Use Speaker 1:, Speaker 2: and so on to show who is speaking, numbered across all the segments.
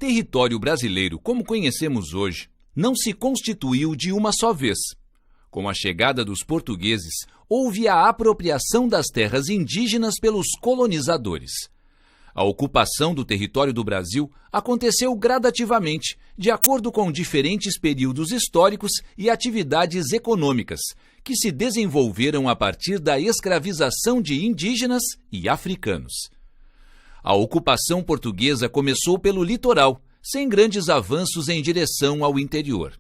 Speaker 1: território brasileiro, como conhecemos hoje, não se constituiu de uma só vez. Com a chegada dos portugueses, houve a apropriação das terras indígenas pelos colonizadores. A ocupação do território do Brasil aconteceu gradativamente, de acordo com diferentes períodos históricos e atividades econômicas, que se desenvolveram a partir da escravização de indígenas e africanos. A ocupação portuguesa começou pelo litoral, sem grandes avanços em direção ao interior.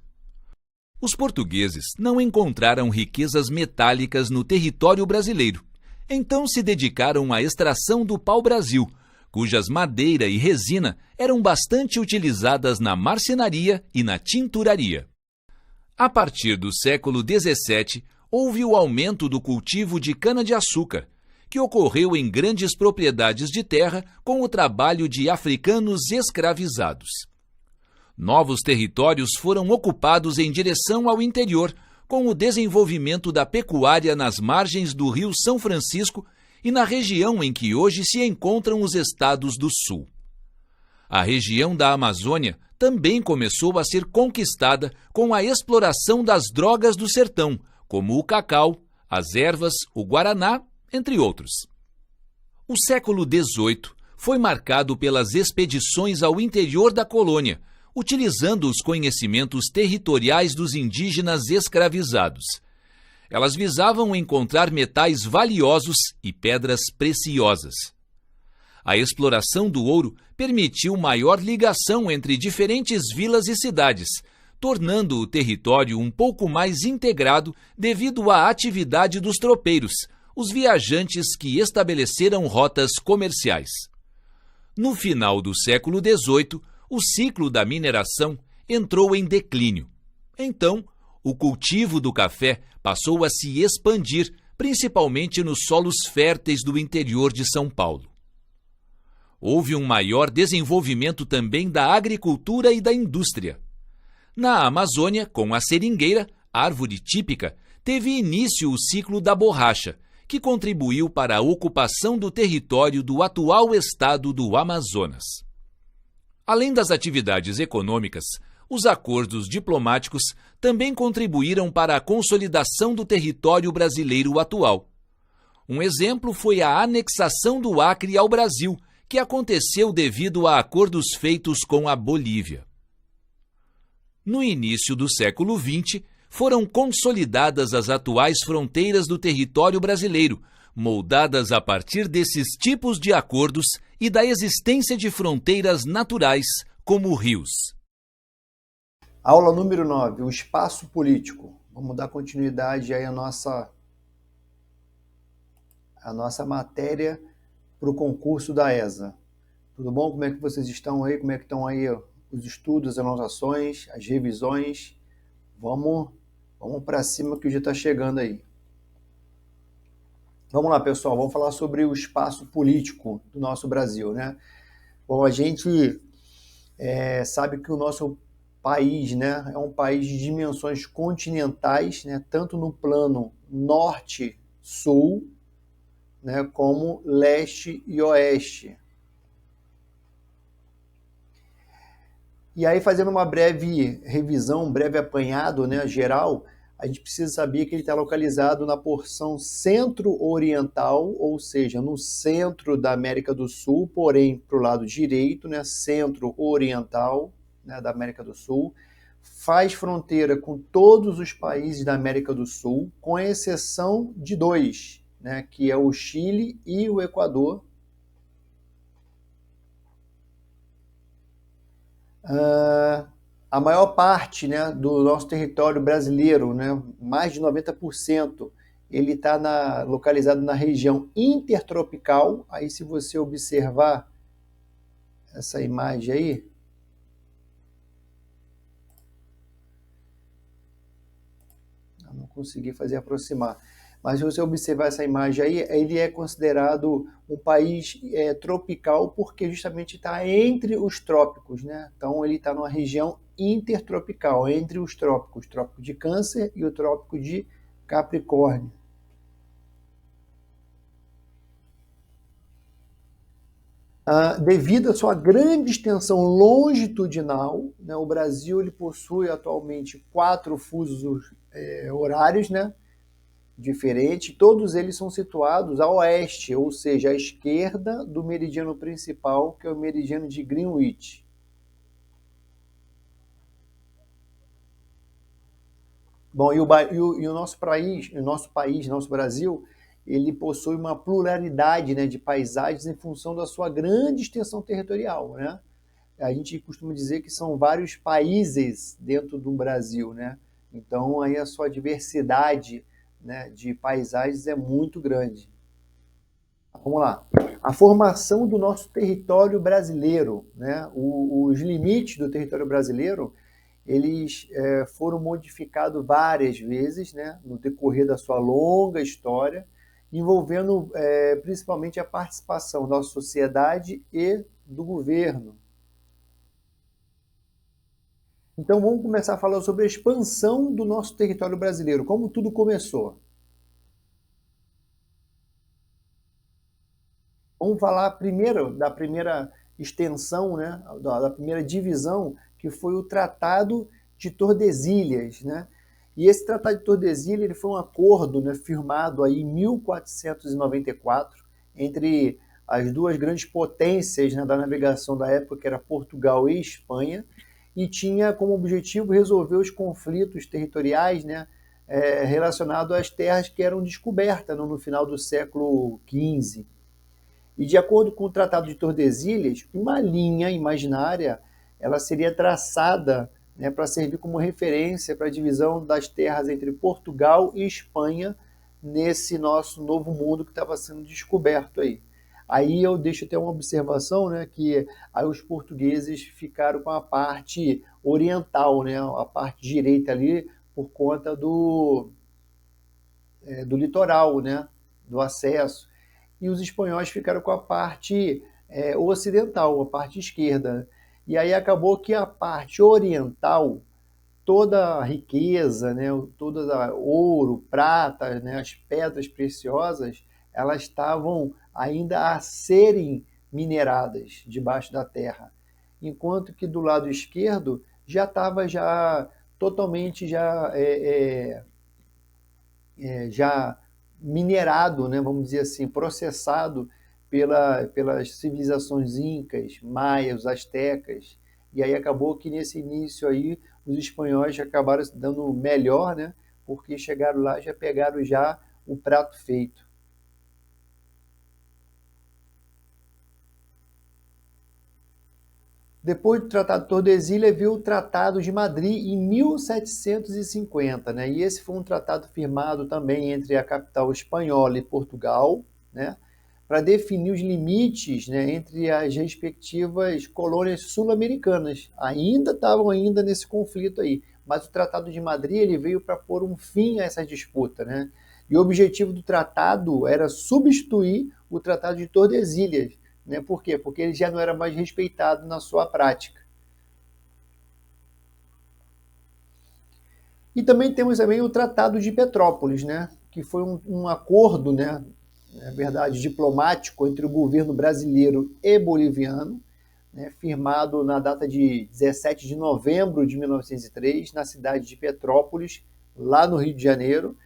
Speaker 1: Os portugueses não encontraram riquezas metálicas no território brasileiro, então se dedicaram à extração do pau-brasil, cujas madeira e resina eram bastante utilizadas na marcenaria e na tinturaria. A partir do século XVII, houve o aumento do cultivo de cana-de-açúcar, que ocorreu em grandes propriedades de terra com o trabalho de africanos escravizados. Novos territórios foram ocupados em direção ao interior, com o desenvolvimento da pecuária nas margens do Rio São Francisco e na região em que hoje se encontram os estados do Sul. A região da Amazônia também começou a ser conquistada com a exploração das drogas do sertão, como o cacau, as ervas, o guaraná, entre outros. O século XVIII foi marcado pelas expedições ao interior da colônia, utilizando os conhecimentos territoriais dos indígenas escravizados. Elas visavam encontrar metais valiosos e pedras preciosas. A exploração do ouro permitiu maior ligação entre diferentes vilas e cidades, tornando o território um pouco mais integrado devido à atividade dos tropeiros, os viajantes que estabeleceram rotas comerciais. No final do século XVIII, o ciclo da mineração entrou em declínio. Então, o cultivo do café passou a se expandir, principalmente nos solos férteis do interior de São Paulo. Houve um maior desenvolvimento também da agricultura e da indústria. Na Amazônia, com a seringueira, árvore típica, teve início o ciclo da borracha, que contribuiu para a ocupação do território do atual estado do Amazonas. Além das atividades econômicas, os acordos diplomáticos também contribuíram para a consolidação do território brasileiro atual. Um exemplo foi a anexação do Acre ao Brasil, que aconteceu devido a acordos feitos com a Bolívia. No início do século XX, foram consolidadas as atuais fronteiras do território brasileiro, moldadas a partir desses tipos de acordos e da existência de fronteiras naturais, como rios.
Speaker 2: Aula número 9, o espaço político. Vamos dar continuidade aí à nossa matéria para o concurso da ESA. Tudo bom? Como é que vocês estão aí? Como é que estão aí os estudos, as anotações, as revisões? Vamos para cima que o dia está chegando aí. Vamos lá, pessoal. Vamos falar sobre o espaço político do nosso Brasil, né? Bom, a gente sabe que o nosso país, né, é um país de dimensões continentais, né, tanto no plano norte-sul, né, como leste e oeste. E aí, fazendo uma breve revisão, um breve apanhado, né, geral, a gente precisa saber que ele está localizado na porção centro-oriental, ou seja, no centro da América do Sul, porém para o lado direito, né, centro-oriental, né, da América do Sul, faz fronteira com todos os países da América do Sul, com exceção de dois, né, que é o Chile e o Equador. A maior parte, né, do nosso território brasileiro, né, mais de 90%, ele está localizado na região intertropical. Aí, se você observar essa imagem aí, eu não consegui fazer aproximar, mas se você observar essa imagem aí, ele é considerado um país tropical porque justamente está entre os trópicos, né? Então ele está numa região intertropical, entre os trópicos, o trópico de Câncer e o trópico de Capricórnio. Devido à sua grande extensão longitudinal, né, o Brasil ele possui atualmente 4 fusos horários, né, diferentes, todos eles são situados a oeste, ou seja, à esquerda do meridiano principal, que é o meridiano de Greenwich. Bom, o nosso país, nosso Brasil, ele possui uma pluralidade, né, de paisagens em função da sua grande extensão territorial, né? A gente costuma dizer que são vários países dentro do Brasil, né? Então aí a sua diversidade, né, de paisagens é muito grande. Vamos lá. A formação do nosso território brasileiro, né? Os limites do território brasileiro, eles foram modificados várias vezes, né, no decorrer da sua longa história, envolvendo principalmente a participação da sociedade e do governo. Então vamos começar falando sobre a expansão do nosso território brasileiro, como tudo começou. Vamos falar primeiro da primeira extensão, né, da primeira divisão, que foi o Tratado de Tordesilhas, né? E esse Tratado de Tordesilhas ele foi um acordo, né, firmado aí em 1494 entre as duas grandes potências, né, da navegação da época, que era Portugal e Espanha, e tinha como objetivo resolver os conflitos territoriais, né, relacionados às terras que eram descobertas no final do século XV. E de acordo com o Tratado de Tordesilhas, uma linha imaginária ela seria traçada, né, para servir como referência para a divisão das terras entre Portugal e Espanha nesse nosso novo mundo que estava sendo descoberto aí. Aí eu deixo até uma observação, né, que aí os portugueses ficaram com a parte oriental, né, a parte direita ali, por conta do litoral, né, do acesso, e os espanhóis ficaram com a parte ocidental, a parte esquerda. E aí acabou que a parte oriental, toda a riqueza, né, toda ouro, prata, né, as pedras preciosas, elas estavam ainda a serem mineradas debaixo da terra, enquanto que do lado esquerdo já estava já totalmente já minerado, né, vamos dizer assim, processado pelas civilizações incas, maias, astecas. E aí acabou que nesse início aí os espanhóis já acabaram se dando melhor, né, porque chegaram lá e já pegaram já o prato feito. Depois do Tratado de Tordesilhas, veio o Tratado de Madrid em 1750, né? E esse foi um tratado firmado também entre a capital espanhola e Portugal, né? Para definir os limites, né, entre as respectivas colônias sul-americanas. Ainda estavam nesse conflito aí, mas o Tratado de Madrid ele veio para pôr um fim a essa disputa, né? E o objetivo do tratado era substituir o Tratado de Tordesilhas, né? Por quê? Porque ele já não era mais respeitado na sua prática. E também temos também o Tratado de Petrópolis, né? Que foi um acordo, né, na verdade, diplomático entre o governo brasileiro e boliviano, né, firmado na data de 17 de novembro de 1903, na cidade de Petrópolis, lá no Rio de Janeiro,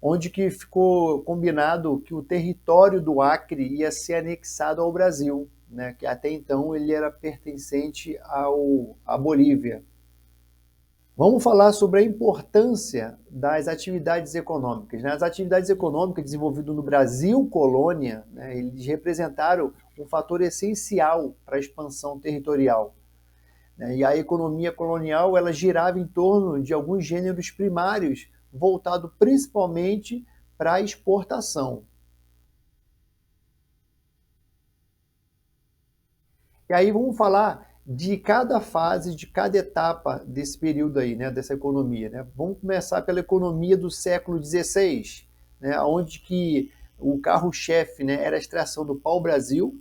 Speaker 2: onde que ficou combinado que o território do Acre ia ser anexado ao Brasil, né, que até então ele era pertencente à Bolívia. Vamos falar sobre a importância das atividades econômicas, né? As atividades econômicas desenvolvidas no Brasil colônia, né, eles representaram um fator essencial para a expansão territorial, né? E a economia colonial ela girava em torno de alguns gêneros primários, voltado principalmente para a exportação. E aí vamos falar de cada fase, de cada etapa desse período aí, né, dessa economia, né? Vamos começar pela economia do século XVI, né, onde que o carro-chefe, né, era a extração do pau-brasil,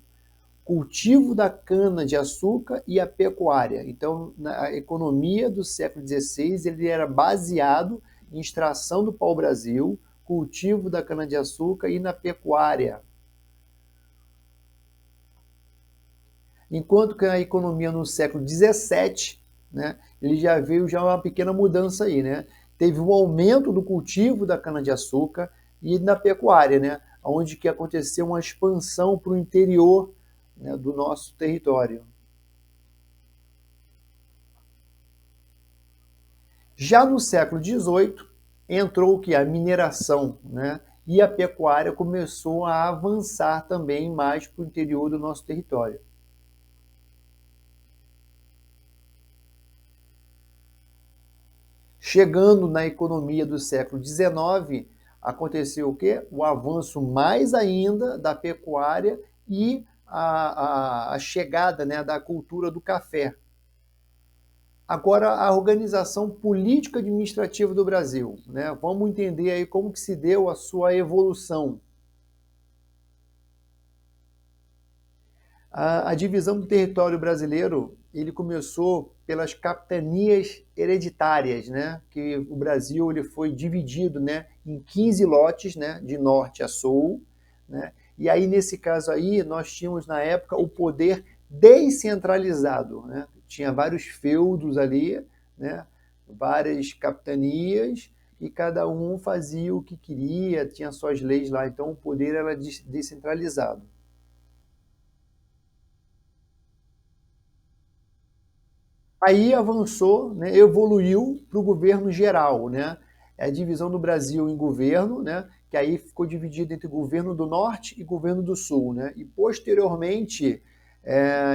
Speaker 2: cultivo da cana-de-açúcar e a pecuária. Então, a economia do século XVI ele era baseado em extração do pau-brasil, cultivo da cana-de-açúcar e na pecuária. Enquanto que a economia no século XVII, né, ele já veio uma pequena mudança aí, né? Teve um aumento do cultivo da cana-de-açúcar e da pecuária, né? Onde que aconteceu uma expansão para o interior, né, do nosso território. Já no século XVIII, entrou que a mineração, né, e a pecuária começou a avançar também mais para o interior do nosso território. Chegando na economia do século XIX, aconteceu o quê? O avanço mais ainda da pecuária e a chegada, né, da cultura do café. Agora, a organização político-administrativa do Brasil, né? Vamos entender aí como que se deu a sua evolução. A divisão do território brasileiro, ele começou pelas capitanias hereditárias, né? Que o Brasil ele foi dividido, né, em 15 lotes, né, de norte a sul, né? E aí, nesse caso aí, nós tínhamos, na época, o poder descentralizado, né? Tinha vários feudos ali, né? Várias capitanias, e cada um fazia o que queria, tinha suas leis lá, então o poder era descentralizado. Aí avançou, né, evoluiu para o governo geral, né? É a divisão do Brasil em governo, né? Que aí ficou dividido entre governo do Norte e governo do Sul, né? E posteriormente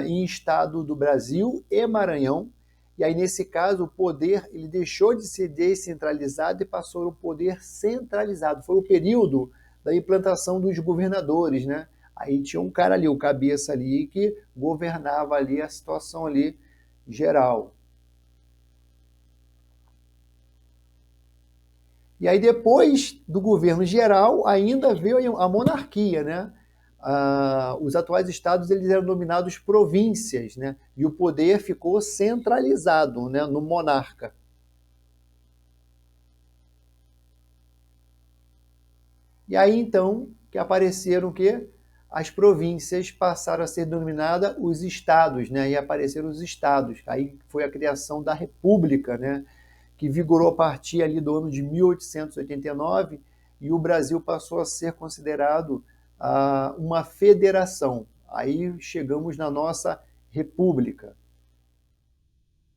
Speaker 2: em estado do Brasil e Maranhão. E aí nesse caso o poder ele deixou de ser descentralizado e passou ao poder centralizado. Foi o período da implantação dos governadores, né? Aí tinha um cara ali, o cabeça ali, que governava ali a situação ali geral. E aí depois do governo geral ainda veio a monarquia, né? Os atuais estados eles eram dominados províncias, né? E o poder ficou centralizado, né, no monarca. E aí então que apareceram o quê? As províncias passaram a ser denominadas os estados, né? E apareceram os estados. Aí foi a criação da República, né? Que vigorou a partir ali do ano de 1889 e o Brasil passou a ser considerado uma federação. Aí chegamos na nossa República.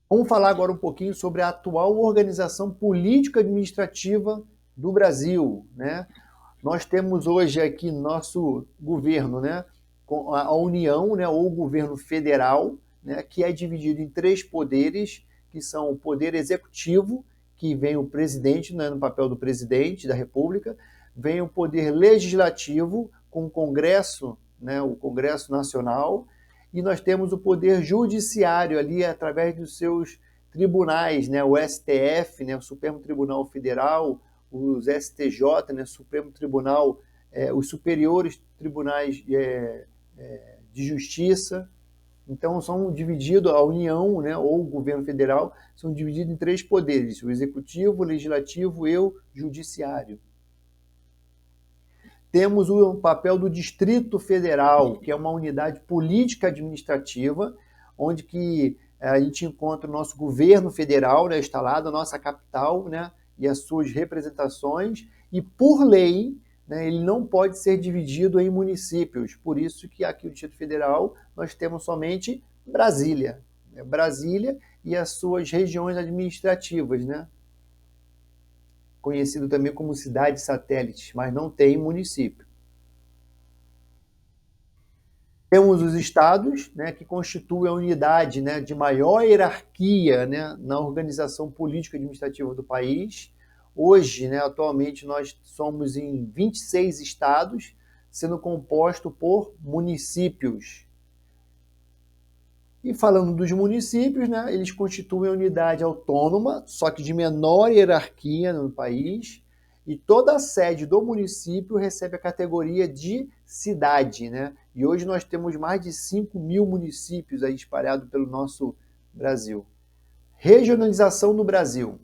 Speaker 2: Vamos falar agora um pouquinho sobre a atual organização política administrativa do Brasil, né? Nós temos hoje aqui nosso governo, né, com a União, né, ou o governo federal, né, que é dividido em três poderes, que são o poder executivo, que vem o presidente, né, no papel do presidente da República, vem o poder legislativo, com o Congresso, né, o Congresso Nacional, e nós temos o poder judiciário ali através dos seus tribunais, né, o STF, né, o Supremo Tribunal Federal, os STJ, né, Supremo Tribunal, os superiores tribunais de justiça. Então, são divididos, a União, né, ou o governo federal, são divididos em três poderes: o executivo, o legislativo e o judiciário. Temos o papel do Distrito Federal, que é uma unidade política administrativa, onde que a gente encontra o nosso governo federal, né, instalado, a nossa capital, né, e as suas representações, e por lei, né, ele não pode ser dividido em municípios. Por isso que aqui no Distrito Federal nós temos somente Brasília. Né, Brasília e as suas regiões administrativas, né? Conhecido também como cidades satélites, mas não tem município. Temos os estados, né, que constituem a unidade, né, de maior hierarquia, né, na organização política e administrativa do país. Hoje, né, atualmente, nós somos em 26 estados, sendo composto por municípios. E falando dos municípios, né, eles constituem a unidade autônoma, só que de menor hierarquia no país, e toda a sede do município recebe a categoria de cidade, né? E hoje nós temos mais de 5.000 municípios aí espalhados pelo nosso Brasil. Regionalização no Brasil.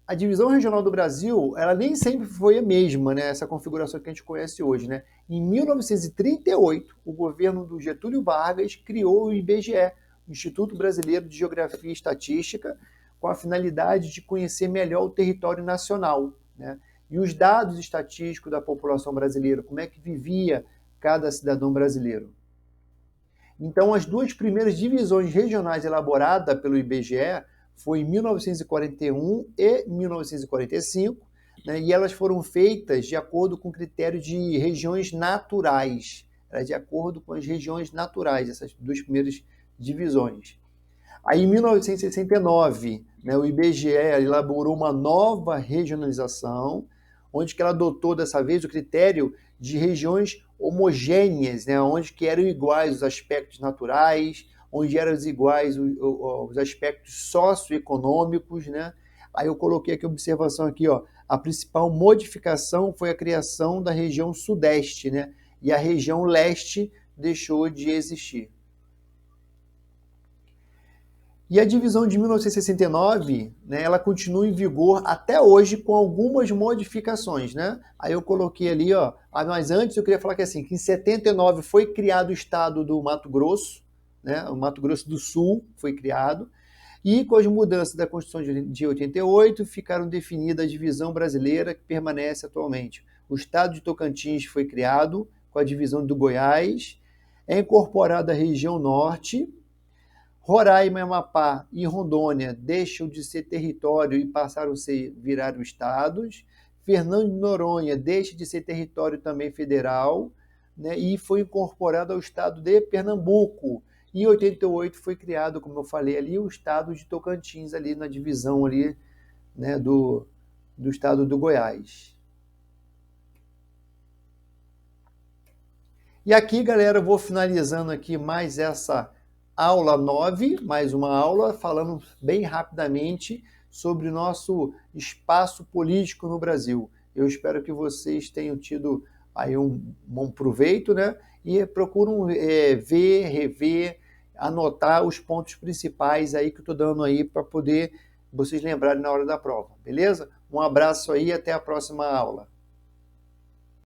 Speaker 2: a divisão regional do Brasil, ela nem sempre foi a mesma, né? Essa configuração que a gente conhece hoje, né? Em 1938, o governo do Getúlio Vargas criou o IBGE, Instituto Brasileiro de Geografia e Estatística, com a finalidade de conhecer melhor o território nacional, né? E os dados estatísticos da população brasileira, como é que vivia cada cidadão brasileiro. Então, as duas primeiras divisões regionais elaboradas pelo IBGE foi em 1941 e 1945, né, e elas foram feitas de acordo com o critério de regiões naturais, de acordo com as regiões naturais, essas duas primeiras divisões. Aí, em 1969, né, o IBGE elaborou uma nova regionalização, onde que ela adotou dessa vez o critério de regiões homogêneas, né, onde que eram iguais os aspectos naturais, onde eram iguais os aspectos socioeconômicos, né? Aí eu coloquei aqui a observação aqui, ó, a principal modificação foi a criação da região sudeste, né? E a região leste deixou de existir. E a divisão de 1969, né, ela continua em vigor até hoje com algumas modificações, né? Aí eu coloquei ali, ó, mas antes eu queria falar que assim, que em 79 foi criado o estado do Mato Grosso, né? O Mato Grosso do Sul foi criado, e com as mudanças da Constituição de 88 ficaram definida a divisão brasileira que permanece atualmente. O estado de Tocantins foi criado com a divisão do Goiás, é incorporada a região norte. Roraima, Amapá e Rondônia deixam de ser território e passaram a virar estados. Fernando de Noronha deixa de ser território também federal, né, e foi incorporado ao estado de Pernambuco. Em 88 foi criado, como eu falei ali, o estado de Tocantins, ali na divisão ali, né, do estado do Goiás. E aqui, galera, eu vou finalizando aqui mais essa aula 9, mais uma aula, falando bem rapidamente sobre o nosso espaço político no Brasil. Eu espero que vocês tenham tido aí um bom proveito, né? E procuram ver, rever, anotar os pontos principais aí que eu estou dando aí para poder vocês lembrarem na hora da prova, beleza? Um abraço aí e até a próxima aula.